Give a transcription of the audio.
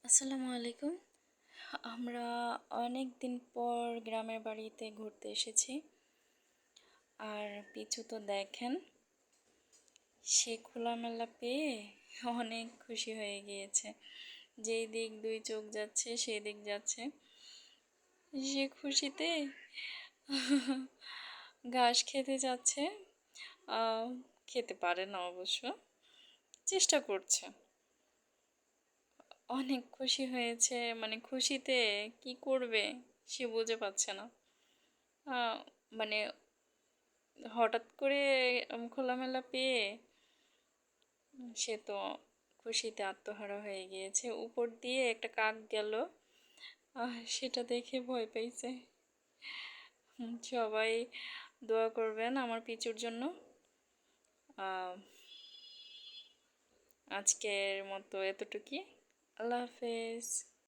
আসসালামু আলাইকুম। আমরা অনেক দিন পর গ্রামের বাড়িতে ঘুরতে এসেছি। আর পিছু তো দেখেন, সে খোলামেলা পেয়ে অনেক খুশি হয়ে গিয়েছে। যেই দিক দুই চোখ যাচ্ছে সেই দিক যাচ্ছে। সে খুশিতে ঘাস খেতে যাচ্ছে। আহ, খেতে পারে না অবশ্য, চেষ্টা করছে। অনেক খুশি হয়েছে, মানে খুশিতে কি করবে সে বুঝে পাচ্ছে না। আহ, মানে হঠাৎ করে খোলামেলা পেয়ে সে তো খুশিতে আত্মহারা হয়ে গিয়েছে। উপর দিয়ে একটা কাক গেল, সেটা দেখে ভয় পেয়েছে। সবাই দোয়া করবেন আমার পিচুর জন্য। আহ, আজকের মতো এতটুকুই। আল্লাহ হাফেজ।